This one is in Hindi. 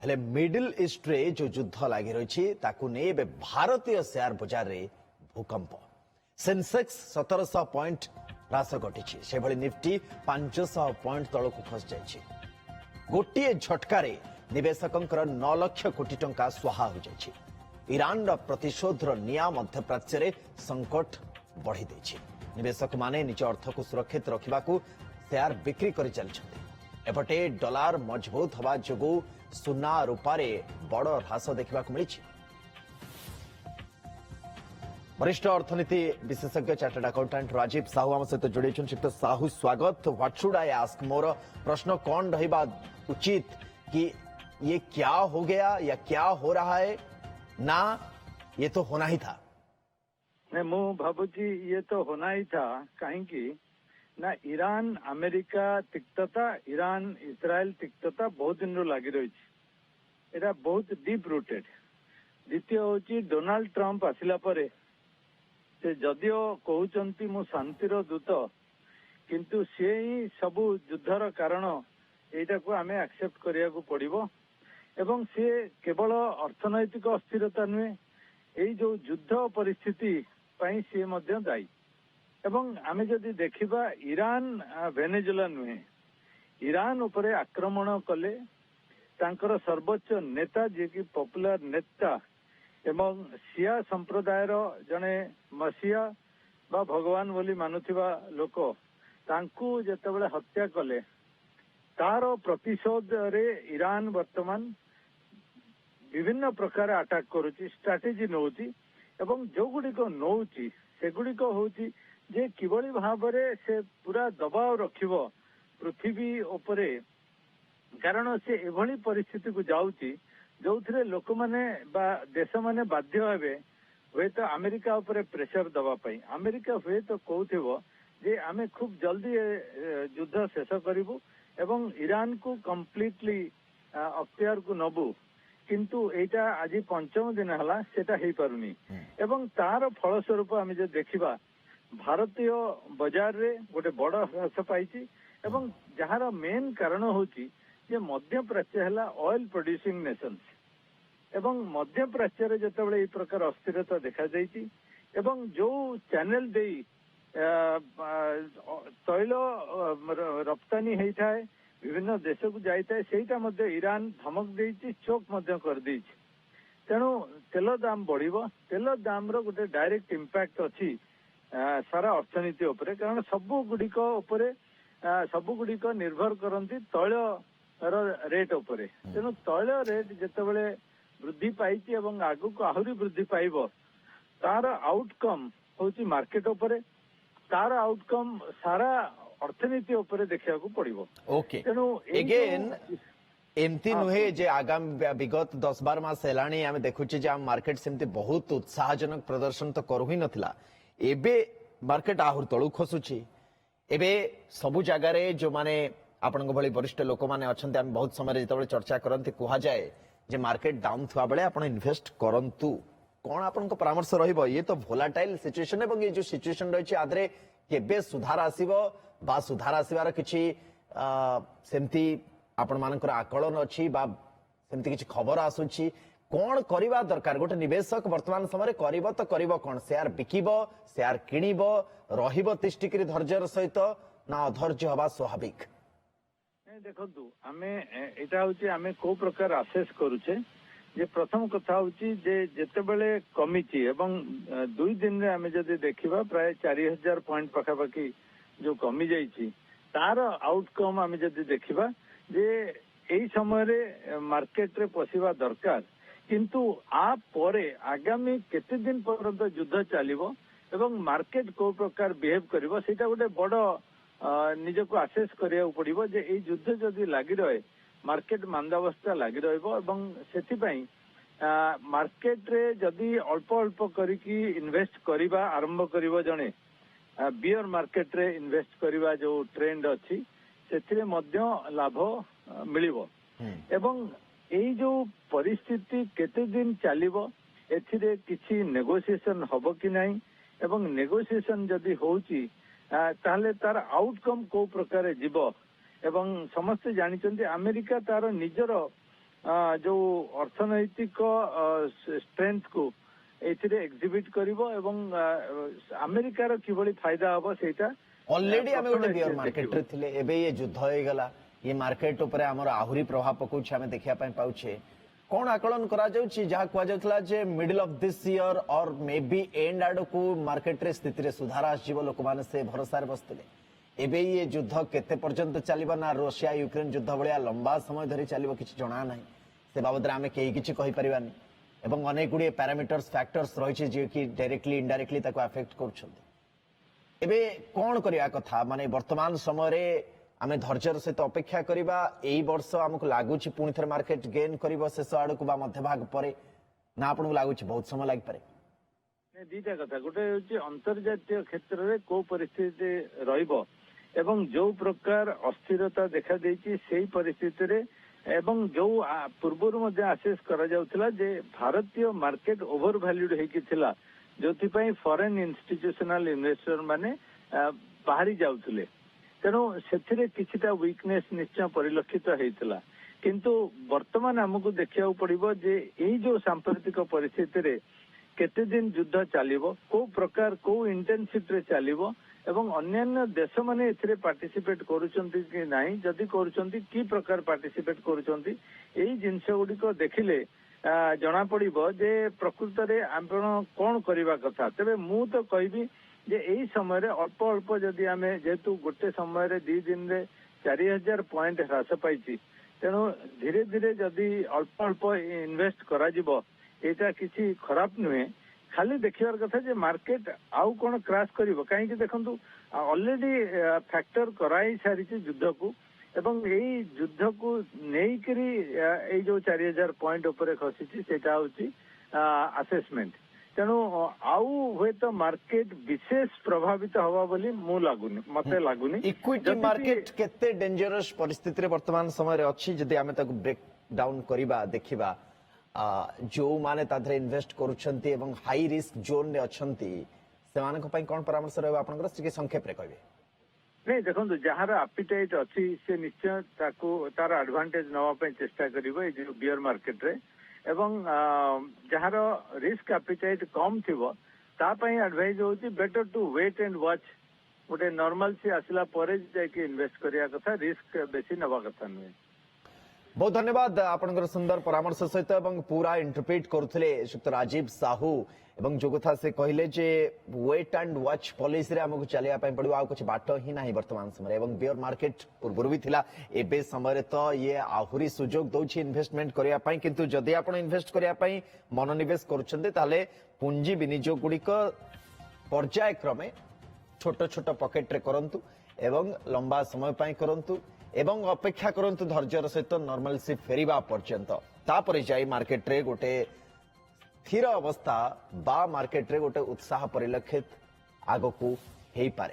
हेले मिडिल ईस्ट रे जो युद्ध लगी रही भारतीय शेयर बजार रे भूकंप सेंसेक्स 1700 पॉइंट ह्रास घटी से निफ्टी 500 पॉइंट तलक खस जाइए। गोटे झटकार निवेशकों 9 लाख कोटी टंका स्वाहा हो जाइए। ईरान प्रतिशोध निया मध्यप्राच्य रे संकट बढ़ी देछि। निवेशक माने निज अर्थ को सुरक्षित रखा शेयर बिक्री कर चलते। एपटे डॉलर मजबूत हवा जोगु सुना रूपारे बड़ ह्रास देखा मिली। वरिष्ठ अर्थनीति विशेषज्ञ चार्टर्ड अकाउंटेंट राजीव साहू आम सहित जोड़े। श्रीयुक्त साहू स्वागत। व्हाट शुड आई आस्क, मोर प्रश्न कौन रहिबा उचित कि ये क्या हो गया या क्या हो रहा है, ना ये तो होना ही था? मु भावुची ये तो होना ही था। कहीं ना ईरान अमेरिका तिक्तता, ईरान इस्राएल तिक्तता बहुत दिन लगी रही है, बहुत डीप रूटेड। द्वितीय हूँ डोनाल्ड ट्रंप आसिला परे से जदियो कहते मु शांतिर दूत, किंतु सी ही सबू युद्धर कारण यटा को आम एक्सेप्ट करिया को पड़िबो। एवं सी केवल अर्थनैतिक अस्थिरता नुहे, यही जो युद्ध परिस्थिति पाई सी मध्य दायी। एवं आमे जदि देखिबा ईरान वेनेजुला नुहे, ईरान उपरे आक्रमण कले तांकर सर्वोच्च नेता जे कि पॉपुलर नेता एवं शिया संप्रदायर जने मसीहा बा भगवान बोली मानुथिबा लोक तांकू जेतेबेले हत्या कले, तार प्रतिशोध रे ईरान वर्तमान विभिन्न प्रकार अटैक करुची, स्ट्राटेजी नौची। एवं जो गुड़िक नौची सेगुड़िक होची जे किभली भाबरे से पूरा दबाव रखिबो पृथ्वी उपरे, कारण से एभली परिस्थिति को जाउची जो थे लोक माने बा देश माने बाध्य हेबे हुए तो अमेरिका उपरे प्रेशर दबा पाई। अमेरिका हुए तो कहथिबो जे आमे खूब जल्दी युद्ध शेष करिबु एवं ईरान को कंप्लीटली अख्तियार को नबु, किंतु एटा आज पंचम दिन हला सेटा हेई पारुनी। एवं तार फलस्वरूप आमे जे देखिबा भारतीय बाजार रे गोटे बड़ ह्रास पाई। एवं जहार मेन कारण होची जे मध्य प्राच्य है ऑयल प्रोड्यूसिंग नेशंस। एवं मध्य प्राच्य रे जतबेले ए प्रकार अस्थिरता देखा जाइछि एवं जो चैनल दे तैल रप्तानी होता है विभिन्न देश को जाता है, सेटा मध्य ईरान धमक देछि, चोक मध्य कर देछि। तेणु तेल दाम बढ़िबो, तेल दाम रो गोटे डायरेक्ट इंपैक्ट अछि सारा अर्थनीति उपरे, कारण सबु गुड़िक निर्भर करती तैल रेट उपरे। तेणु तैल रेट जितेबाला वृद्धि पाई एवं आगु को आहरी वृद्धि पाइब, तार आउटकम होची मार्केट उपरे, तार आउटकम सारा अर्थनीति उपरे देखा पड़िबो। ओके, अगेन एमती नुहे जे आगामी विगत 10-12 मास हेलाणी आमे देखुचे जे आम मार्केट सेमती बहुत उत्साहजनक प्रदर्शन तो करू ही नथिला। एबे मार्केट आहुर तळु खसुची। एबे सबु जगह रे जो माने आपन भली वरिष्ठ लोक माने अछन्ते, आम बहुत समय जेतबेले चर्चा करंती कुहा जाए जे मार्केट डाउन थवा बेले आपण इन्वेस्ट करंतु। कोन आपन को परामर्श रहिबो? ये तो वोलाटाइल सिचुएशन एवं ये जो सिचुएशन रहिछि आदरे केबे सुधार आसीबो बा सुधार आसीबार किछि सेमती आपण मानकर आकलन अछि बा सेमती किछि खबर आसुछि? कौन करवा दरकार गोटे निवेशक वर्तमान समय करिबो तो करिबो कोन? शेयर बिकिबो, शेयर किनिबो, रहिबो तिष्टिकरी धैर्यर सहित ना अधैर्य हवा स्वाभाविक? देखु आमे एटा होची आमे को प्रकार असेस करूचे जे प्रथम कथा होची जे जेतेबेले कमिची एवं 2 दिन रे आमे जदि देखिबा प्राय 4000 पॉइंट पाखापाखी जो कमी जाइछि, तार आउटकम आमे जदि देखिबा जे एई समय रे मार्केट रे पसिबा दरकार, किंतु आ परे आगामी केते दिन पर्यंत युद्ध चलिबो एवं मार्केट को प्रकार बिहेव करिबो सेटा गोटे बड़ निजको आसेस करिया पड़िबो जे एई युद्ध जदि लागि रहे मार्केट मांदावस्था लागि रहइबो एवं सेति पई मार्केट रे जदि अल्प अल्प करिकी इन्वेस्ट करिबा आरंभ करिबो जणे बियर मार्केट रे इन्वेस्ट करिबा जो ट्रेंड अछि सेथिरे मध्य लाभ मिलिबो। एवं एई जो परिस्थिति केते दिन चलिबो एथिरे किछि नेगोशिएशन हबो कि नाही, एवं नेगोशिएशन जदि होउची ताहले तार आउटकम को प्रकार जीवो। एवं समस्त जानिचंती अमेरिका तार निजर जो अर्थनैतिक स्ट्रेंथ को एथिरे एग्जिबिट करिवो एवं अमेरिकार किभଳି फायदा हबो सेटा ऑलरेडी आम गोटे बियर मार्केट रे थिले एबे ये युद्ध हो गला ये मार्केट ऊपर हमर आहुरी प्रभाव पकौछ हमें देखिया पय पाउछे कौन आकलन करा जाउछि जहा कुआ जाउतला जे मिडिल ऑफ दिस ईयर और मे बी एंड आड को मार्केट रे स्थिति रे सुधार आसीबो लोक माने से भरोसा रे बसतिले एबे ये युद्ध केते पर्यंत चलिबो ना रशिया यूक्रेन युद्ध भलिया लंबा समय धरि चलिबो किछि जणा नाही से बाबद रे आमे केही किछि कहि परिबानी एवं अनेक गुड़िए पैरामीटर्स फैक्टर्स रही जे कि डायरेक्टली इनडायरेक्टली ताको अफेक्ट करुछंती एबे कोन करिया कथा माने वर्तमान समय रे आमे धैर्यर सहित अपेक्षा करिबा एई वर्ष हमकु लागुछि पुणी थर मार्केट गेन करिवो शेष आडकु बा मध्य भाग परे ना आपनको लागुछि बहुत समय लागि पारे दीटा कथा गोटे होची अंतर्जातीय क्षेत्र रे को परिस्थिति रहिबो एवं जो प्रकार अस्थिरता देखा देछि सेही परिस्थिति रे एवं जो पूर्वर मध्य आसेस करा जाउथला जे भारतीय मार्केट ओवर वैल्यूड हेकी थिला जोथि पई फॉरेन इंस्टीट्यूशनल इन्वेस्टर माने बाहरी जाउथले तेणु सेथिरे किछिटा वीकनेस निश्चय परिलक्षित हेतिला किंतु वर्तमान हमकु देखिया पड़िबो जे एई जो सांप्रतिक परिस्थिति रे केते दिन युद्ध चलिबो को प्रकार को इंटेंसिटी रे चलिबो एवं अन्यान्य देश माने एथिरे पार्टिसिपेट करूचंती कि नाही जदि करूचंती की प्रकार पार्टिसिपेट करूचंती एई जिंस गुडी को देखिले जना पड़िबो जे प्रकृत रे आपण कोन करिवा कथा तबे मु तो कहबी जे एई समय रे अल्प अल्प जदि आमे जेतु गोटे समय रे 2 दिन रे 4000 पॉइंट ह्रास पाइछि तेणु धीरे धीरे जदि अल्प अल्प इन्वेस्ट करा जिवो एटा किछि खराब नुहे खाली देखिबार कथा जे मार्केट आउ कोन क्रैश करिवो काहे कि देखंतु ऑलरेडी फैक्टर कराई सारी युद्ध को एवं एई युद्ध को नेई करी एई जो 4000 पॉइंट ऊपर खसिछि सेटा होछि असेसमेंट तेणु आउ हुए तो मार्केट विशेष प्रभावित हवा बोली मु लागुनी मते लागुनी इक्विटी मार्केट केते डेंजरस परिस्थिति रे वर्तमान समय रे अछि जदि आमे ताको ब्रेक डाउन करिबा देखिबा जो माने ताधरे इन्वेस्ट करूछंती एवं हाई रिस्क जोन रे अछंती सेमान को पई कोन परामर्श रहबा आपनकर से संक्षेप रे कहबे नहीं देखो जहार एपिटाइट अच्छी से निश्चय ताको तार एडवांटेज नवा पे चेष्टा करिवो ए जो बियर मार्केट रे एवं जहार रिस्क एपिटाइट कम थिवो ता पई एडवाइस होची better to wait and watch गोटे नॉर्मल से आसिला परे जाय कि इन्वेस्ट करिया कथा रिस्क बेसी नवा कथा नहीं बहुत धन्यवाद आपनकर सुंदर परामर्श सहित एवं पूरा इंटरप्रेट करुथिले श्रीयुक्त राजीव साहू एवं जो कथा से कहले जे वेट एंड वॉच पॉलिसी रे हमकु चलिया पई पड़िबो आ कुछ बाट ही नाही वर्तमान समय एवं बियर मार्केट पूर्व भी थिला एबे समय तो ये आहुरी सुजोग दउछि इन्वेस्टमेंट करिया पई किंतु जदि आपण इन्वेस्ट करिया पई मनोनिवेश करूछन्ते ताले पुंजी विनियोग गुडी को पर्याय क्रमे छोट छोट पॉकेट रे करंतु एवं लंबा समय पई करंतु एवं अपेक्षा करंतु धैर्यर सहित नॉर्मलसी फेरिबा पर्यंत तापरे जाई मार्केट रे गोटे स्थिर अवस्था बा मार्केट रे गोटे उत्साह परिलक्षित आगकू हेई पारे।